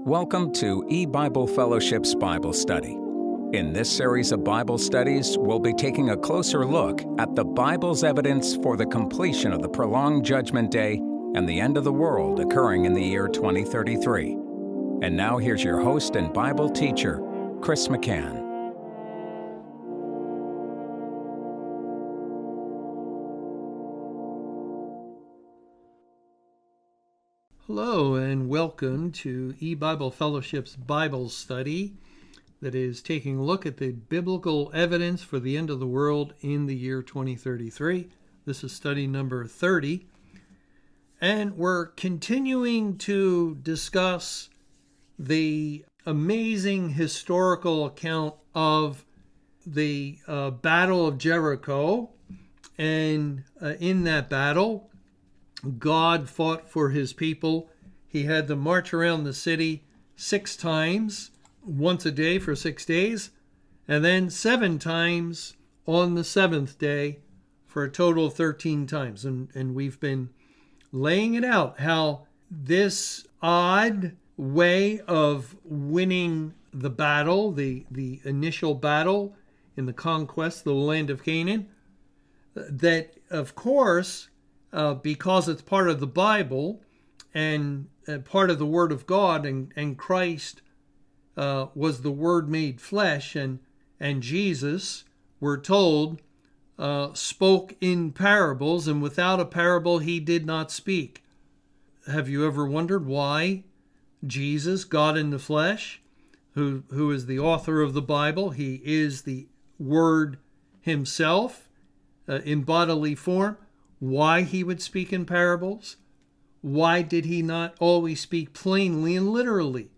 Welcome to E-Bible Fellowship's Bible Study. In this series of Bible studies, we'll be taking a closer look at the Bible's evidence for the completion of the prolonged Judgment Day and the end of the world occurring in the year 2033. And now here's your host and Bible teacher, Chris McCann. Hello and welcome to E-Bible Fellowship's Bible study that is taking a look at the biblical evidence for the end of the world in the year 2033. This is study number 30. And we're continuing to discuss the amazing historical account of the Battle of Jericho. And in that battle, God fought for his people. He had them march around the city 6 times, once a day for 6 days, and then 7 times on the 7th day for a total of 13 times. And we've been laying it out how this odd way of winning the battle, the initial battle in the conquest of the land of Canaan, that of course, because it's part of the Bible and part of the Word of God, and Christ was the Word made flesh, and Jesus, we're told, spoke in parables, and without a parable he did not speak. Have you ever wondered why Jesus, God in the flesh, who is the author of the Bible, he is the Word himself in bodily form, why he would speak in parables? Why did he not always speak plainly and literally?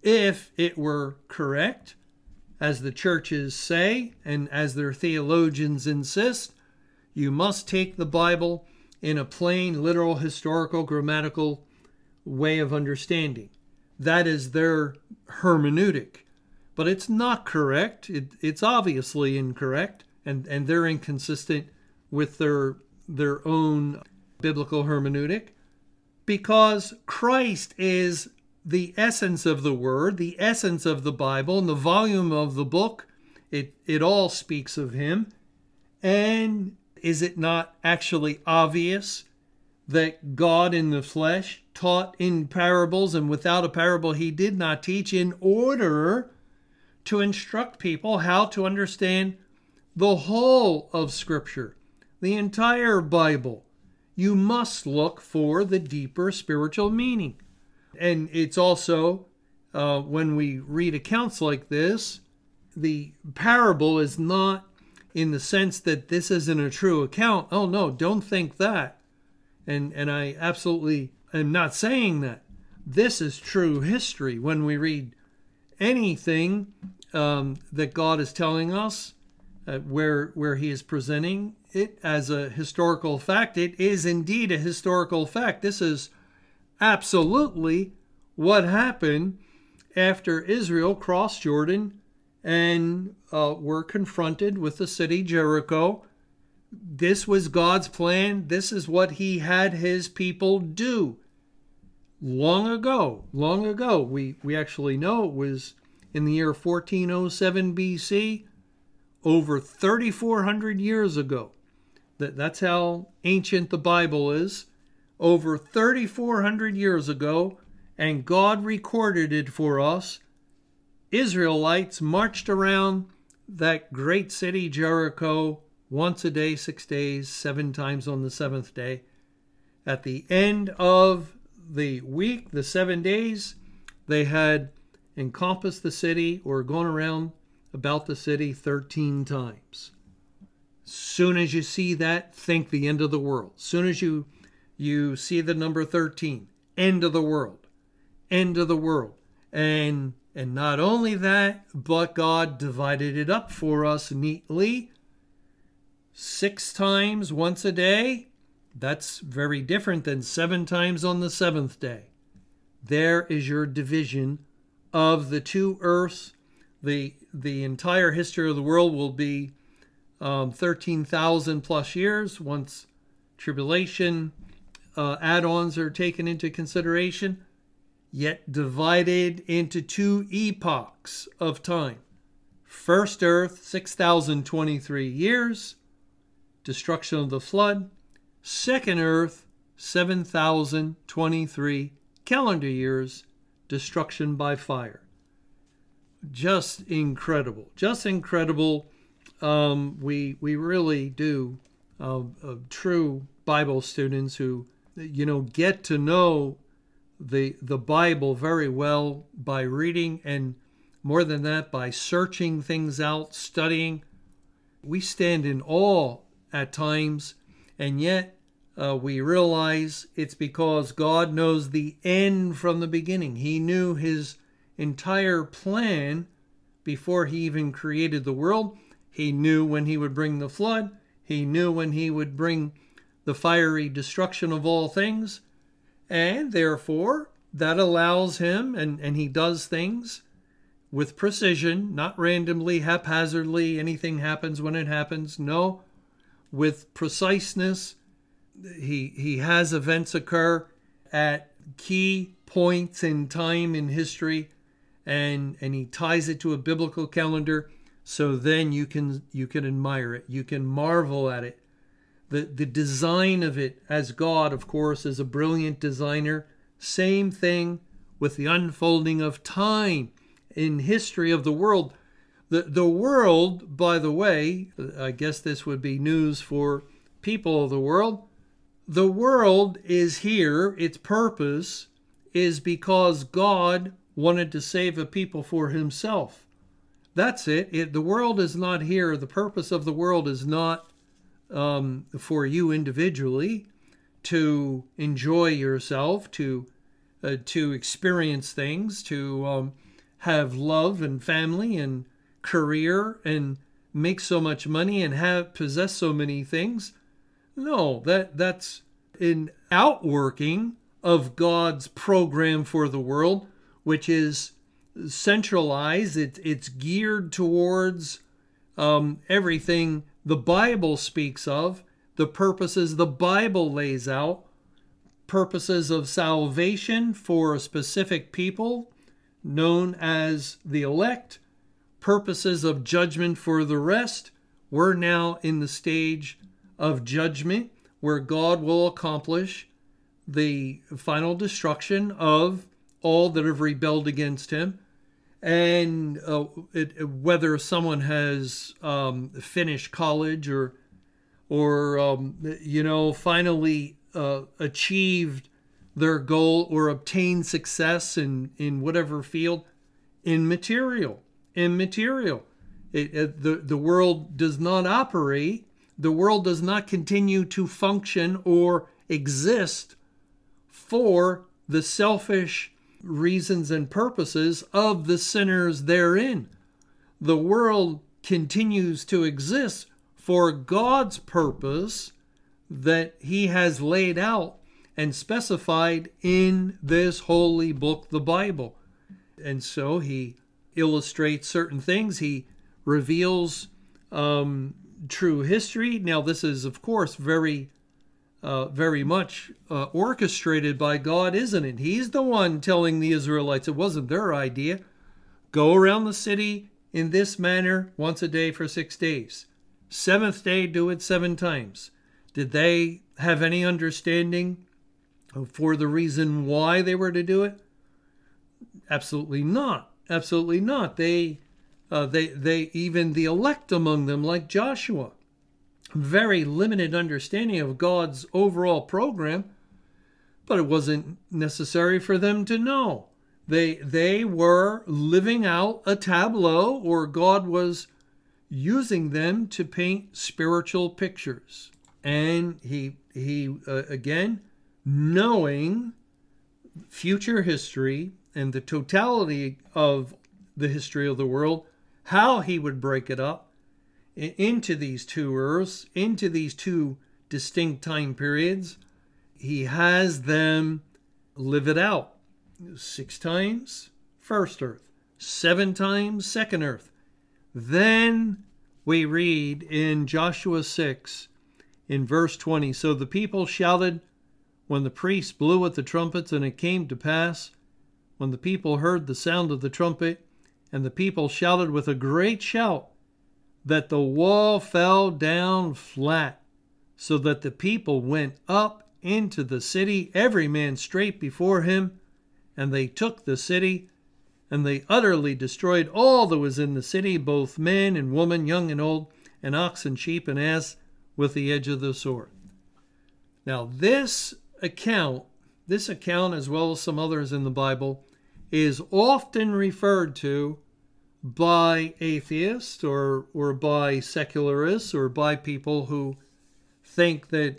If it were correct, as the churches say, and as their theologians insist, you must take the Bible in a plain, literal, historical, grammatical way of understanding. That is their hermeneutic. But it's not correct. It's obviously incorrect, and they're inconsistent with their own biblical hermeneutic, because Christ is the essence of the Word, the essence of the Bible, and the volume of the book. It all speaks of him. And is it not actually obvious that God in the flesh taught in parables, and without a parable he did not teach, in order to instruct people how to understand the whole of Scripture? The entire Bible. You must look for the deeper spiritual meaning. And it's also, when we read accounts like this, the parable is not in the sense that this isn't a true account. Oh no, don't think that. And I absolutely am not saying that. This is true history. When we read anything that God is telling us, where he is presenting it as a historical fact, it is indeed a historical fact. This is absolutely what happened after Israel crossed Jordan and were confronted with the city Jericho. This was God's plan. This is what he had his people do long ago. Long ago. We actually know it was in the year 1407 BC, over 3,400 years ago. That's how ancient the Bible is. Over 3,400 years ago, and God recorded it for us. Israelites marched around that great city Jericho once a day, 6 days, 7 times on the 7th day. At the end of the week, the 7 days, they had encompassed the city, or gone around about the city 13 times. Soon as you see that, think the end of the world. Soon as you see the number 13, end of the world. End of the world. And not only that, but God divided it up for us neatly. 6 times once a day. That's very different than 7 times on the 7th day. There is your division of the 2 earths. The entire history of the world will be 13,000 plus years once tribulation add-ons are taken into consideration. yet divided into two epochs of time. First earth, 6,023 years, destruction of the flood. Second earth, 7,023 calendar years, destruction by fire. Just incredible. Just incredible. We really do, true Bible students who, get to know the Bible very well by reading, and more than that, by searching things out, studying. We stand in awe at times, and yet we realize it's because God knows the end from the beginning. He knew his entire plan before he even created the world. He knew when he would bring the flood. He knew when he would bring the fiery destruction of all things. And therefore, that allows him, and he does things with precision, not randomly, haphazardly. Anything happens when it happens. No, with preciseness. He has events occur at key points in time in history, and he ties it to a biblical calendar, so then you can admire it. You can marvel at it. The design of it, as God, of course, is a brilliant designer. Same thing with the unfolding of time in history of the world. The world, by the way, I guess this would be news for people of the world. The world is here. Its purpose is because God wanted to save a people for himself. That's it. The world is not here. The purpose of the world is not for you individually to enjoy yourself, to experience things, to have love and family and career and make so much money and possess so many things. No, that's an outworking of God's program for the world, which is centralized. It's geared towards everything the Bible speaks of, the purposes the Bible lays out, purposes of salvation for a specific people known as the elect, purposes of judgment for the rest. We're now in the stage of judgment where God will accomplish the final destruction of all that have rebelled against him. And whether someone has finished college or finally achieved their goal or obtained success in whatever field, immaterial. The world does not operate. The world does not continue to function or exist for the selfish reasons and purposes of the sinners therein. The world continues to exist for God's purpose that he has laid out and specified in this holy book, the Bible. And so he illustrates certain things. He reveals true history. Now, this is, of course, very much orchestrated by God, isn't it? He's the one telling the Israelites, it wasn't their idea. Go around the city in this manner once a day for 6 days. Seventh day, do it 7 times. Did they have any understanding for the reason why they were to do it? Absolutely not. Absolutely not. They even the elect among them, like Joshua, very limited understanding of God's overall program, but it wasn't necessary for them to know. They were living out a tableau, or God was using them to paint spiritual pictures. And he again, knowing future history and the totality of the history of the world, how he would break it up into these 2 earths, into these 2 distinct time periods, he has them live it out. 6 times, first earth. 7 times, second earth. Then we read in Joshua 6, in verse 20, so the people shouted when the priests blew at the trumpets, and it came to pass, when the people heard the sound of the trumpet, and the people shouted with a great shout, that the wall fell down flat, so that the people went up into the city, every man straight before him, and they took the city, and they utterly destroyed all that was in the city, both men and women, young and old, and ox and sheep and ass, with the edge of the sword. Now this account, as well as some others in the Bible, is often referred to by atheists or by secularists or by people who think that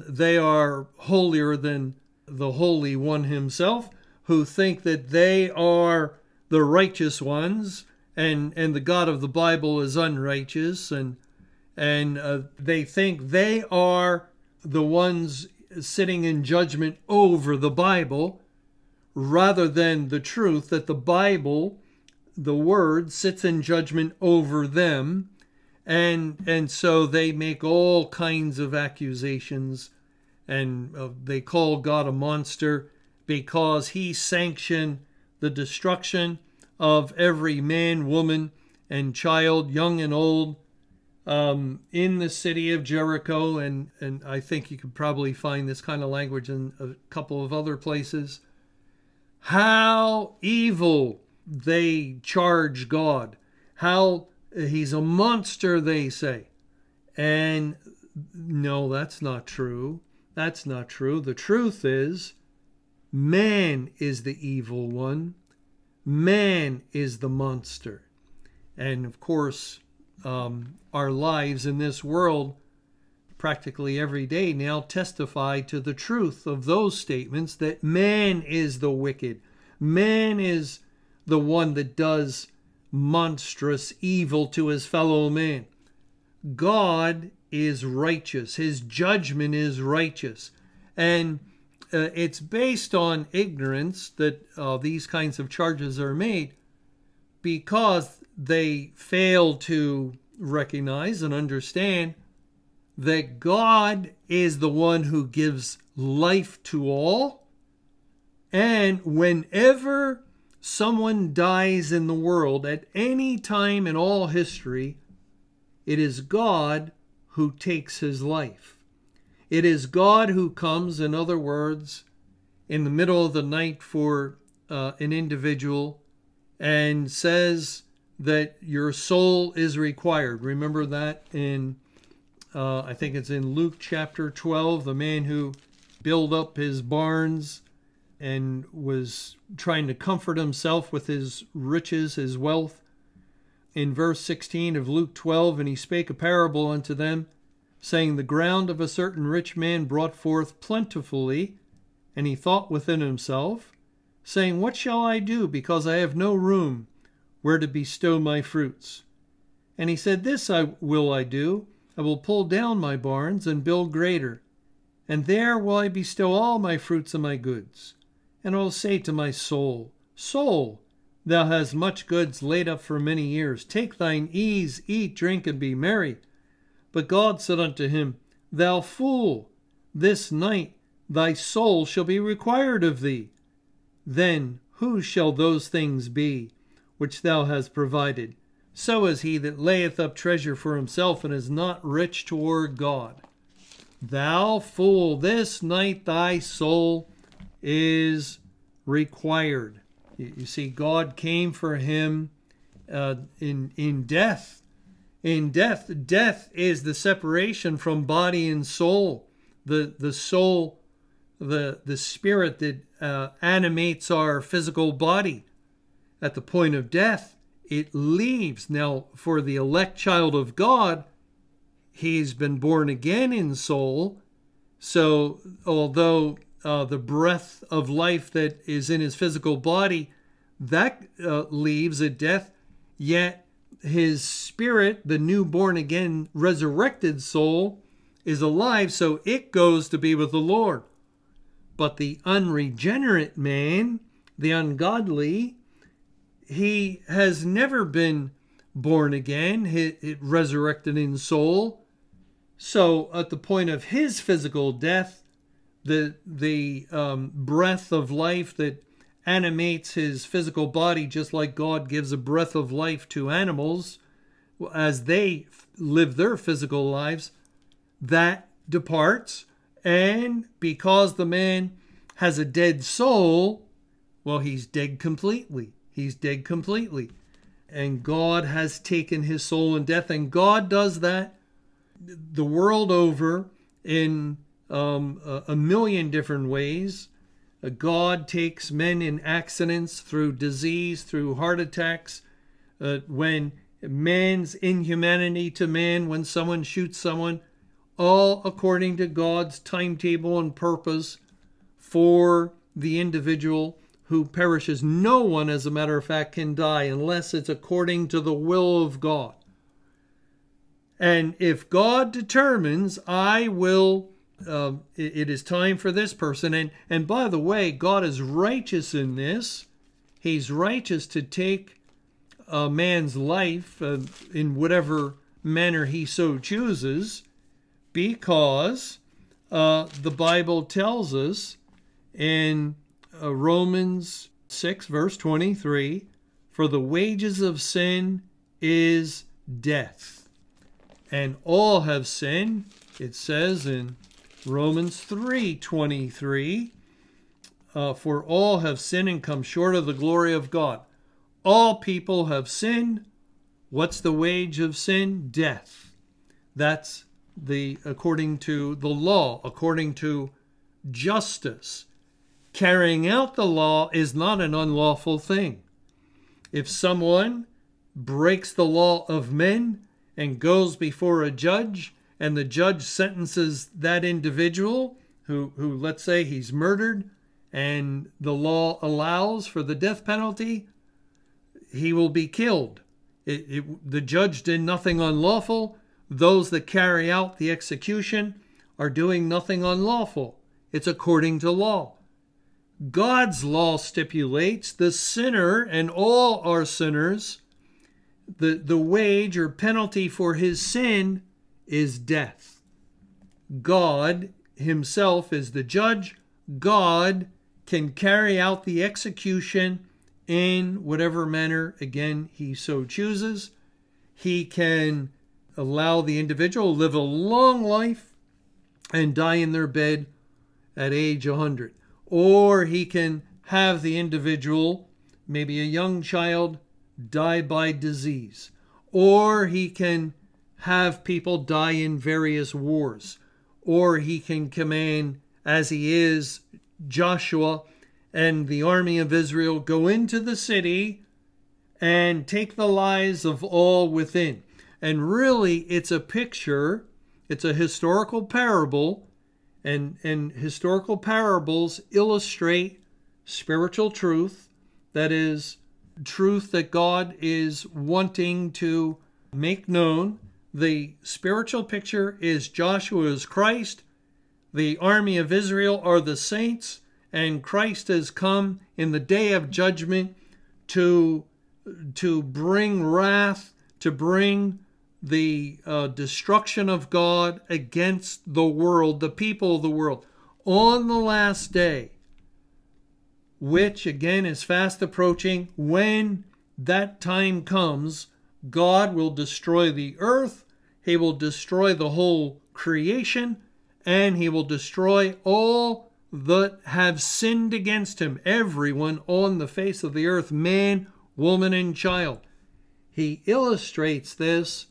they are holier than the Holy One himself, who think that they are the righteous ones and the God of the Bible is unrighteous, and they think they are the ones sitting in judgment over the Bible, rather than the truth that the Bible, the Word, sits in judgment over them. And so they make all kinds of accusations, and they call God a monster because he sanctioned the destruction of every man, woman, and child, young and old, in the city of Jericho. And I think you could probably find this kind of language in a couple of other places. How evil they charge God. How he's a monster, they say. And no, that's not true. That's not true. The truth is, man is the evil one. Man is the monster. And of course, our lives in this world practically every day now testify to the truth of those statements, that man is the wicked. Man is the one that does monstrous evil to his fellow man. God is righteous. His judgment is righteous. And it's based on ignorance that these kinds of charges are made, because they fail to recognize and understand that God is the one who gives life to all. And whenever someone dies in the world at any time in all history, it is God who takes his life. It is God who comes, in other words, in the middle of the night for an individual and says that your soul is required. Remember that in, I think it's in Luke chapter 12, the man who built up his barns and was trying to comfort himself with his riches, his wealth. In verse 16 of Luke 12, and he spake a parable unto them, saying, the ground of a certain rich man brought forth plentifully, and he thought within himself, saying, what shall I do, because I have no room where to bestow my fruits? And he said, this I will do, I will pull down my barns and build greater, and there will I bestow all my fruits and my goods. And I will say to my soul, soul, thou hast much goods laid up for many years. Take thine ease, eat, drink, and be merry. But God said unto him, thou fool, this night thy soul shall be required of thee. Then whose shall those things be which thou hast provided? So is he that layeth up treasure for himself and is not rich toward God. Thou fool, this night thy soul is required. You see, God came for him in death. In death. Death is the separation from body and soul. The soul, the spirit that animates our physical body. At the point of death, it leaves. Now, for the elect child of God, he's been born again in soul. So, although the breath of life that is in his physical body, that leaves at death, yet his spirit, the new born again resurrected soul, is alive, so it goes to be with the Lord. But the unregenerate man, the ungodly, he has never been born again, it resurrected in soul. So at the point of his physical death, the breath of life that animates his physical body just like God gives a breath of life to animals as they live their physical lives, that departs. And because the man has a dead soul, well, he's dead completely. He's dead completely. And God has taken his soul in death. And God does that the world over in a million different ways. God takes men in accidents, through disease, through heart attacks, when man's inhumanity to man, when someone shoots someone, all according to God's timetable and purpose for the individual who perishes. No one, as a matter of fact, can die unless it's according to the will of God. And if God determines, it is time for this person. And by the way, God is righteous in this. He's righteous to take a man's life in whatever manner he so chooses, because the Bible tells us in Romans 6, verse 23, for the wages of sin is death. And all have sinned, it says in Romans 3:23, for all have sinned and come short of the glory of God. All people have sinned. What's the wage of sin? Death. That's according to the law, according to justice. Carrying out the law is not an unlawful thing. If someone breaks the law of men and goes before a judge, and the judge sentences that individual who let's say he's murdered, and the law allows for the death penalty, he will be killed. The judge did nothing unlawful. Those that carry out the execution are doing nothing unlawful. It's according to law. God's law stipulates the sinner, and all are sinners, the wage or penalty for his sin is death. God himself is the judge. God can carry out the execution in whatever manner, again, he so chooses. He can allow the individual to live a long life and die in their bed at age 100. Or he can have the individual, maybe a young child, die by disease. Or he can have people die in various wars. Or he can command, as he is, Joshua and the army of Israel, go into the city and take the lives of all within. And really, it's a picture, it's a historical parable, and historical parables illustrate spiritual truth, that is, truth that God is wanting to make known. The spiritual picture is Joshua is Christ, the army of Israel are the saints, and Christ has come in the day of judgment to bring wrath, to bring the destruction of God against the world, the people of the world, on the last day, which again is fast approaching. When that time comes, God will destroy the earth, he will destroy the whole creation, and he will destroy all that have sinned against him, everyone on the face of the earth, man, woman, and child. He illustrates this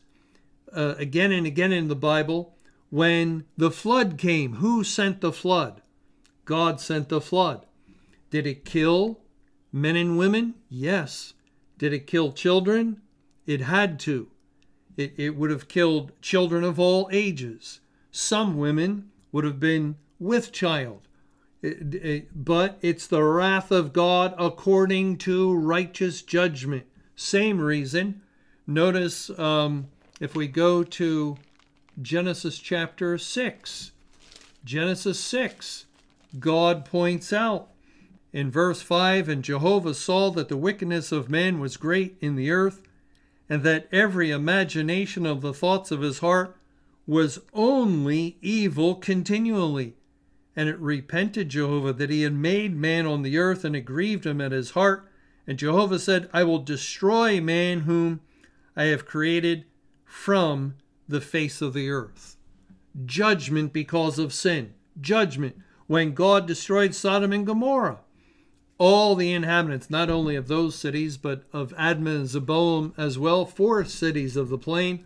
again and again in the Bible. When the flood came, who sent the flood? God sent the flood. Did it kill men and women? Yes. Did it kill children? It had to. It would have killed children of all ages. Some women would have been with child. But it's the wrath of God according to righteous judgment. Same reason. Notice if we go to Genesis chapter 6. Genesis 6, God points out in verse 5, and Jehovah saw that the wickedness of man was great in the earth, and that every imagination of the thoughts of his heart was only evil continually. And it repented Jehovah that he had made man on the earth, and it grieved him at his heart. And Jehovah said, I will destroy man whom I have created from the face of the earth. Judgment because of sin. Judgment. When God destroyed Sodom and Gomorrah, all the inhabitants, not only of those cities, but of Admah and Zeboim as well, 4 cities of the plain,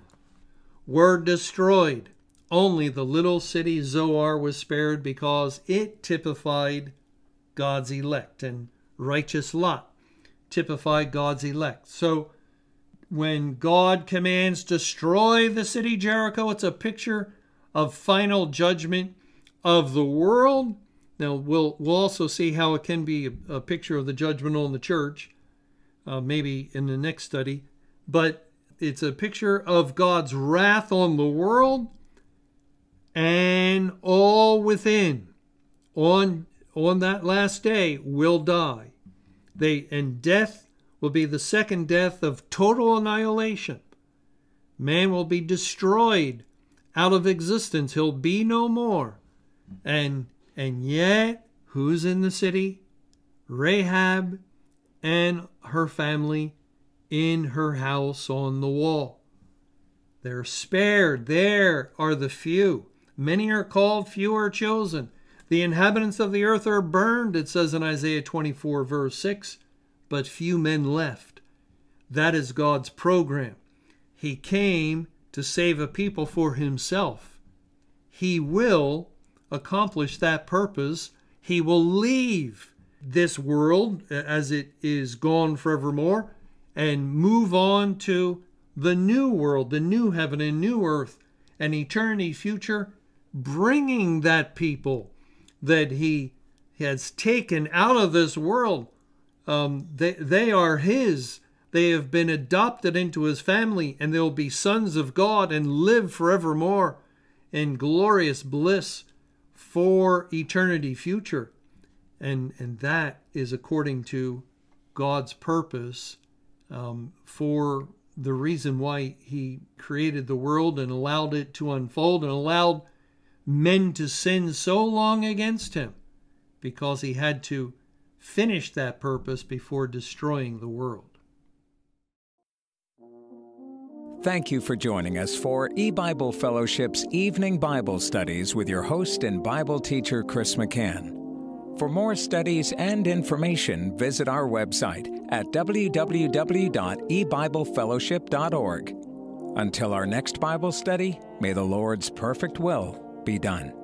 were destroyed. Only the little city Zoar was spared because it typified God's elect, and righteous Lot typified God's elect. So when God commands destroy the city Jericho, it's a picture of final judgment of the world. Now we'll also see how it can be a picture of the judgment on the church, maybe in the next study. But it's a picture of God's wrath on the world and all within on that last day will die. And death will be the second death of total annihilation. Man will be destroyed out of existence. He'll be no more. And yet, who's in the city? Rahab and her family in her house on the wall. They're spared. There are the few. Many are called, few are chosen. The inhabitants of the earth are burned, it says in Isaiah 24, verse 6, but few men left. That is God's program. He came to save a people for himself. He will accomplish that purpose. He will leave this world as it is gone forevermore and move on to the new world, the new heaven and new earth, an eternity future, bringing that people that he has taken out of this world. They are his. They have been adopted into his family, and they'll be sons of God and live forevermore in glorious bliss for eternity future. And that is according to God's purpose, for the reason why he created the world and allowed it to unfold and allowed men to sin so long against him, because he had to finish that purpose before destroying the world. Thank you for joining us for E-Bible Fellowship's Evening Bible Studies with your host and Bible teacher, Chris McCann. For more studies and information, visit our website at www.ebiblefellowship.org. Until our next Bible study, may the Lord's perfect will be done.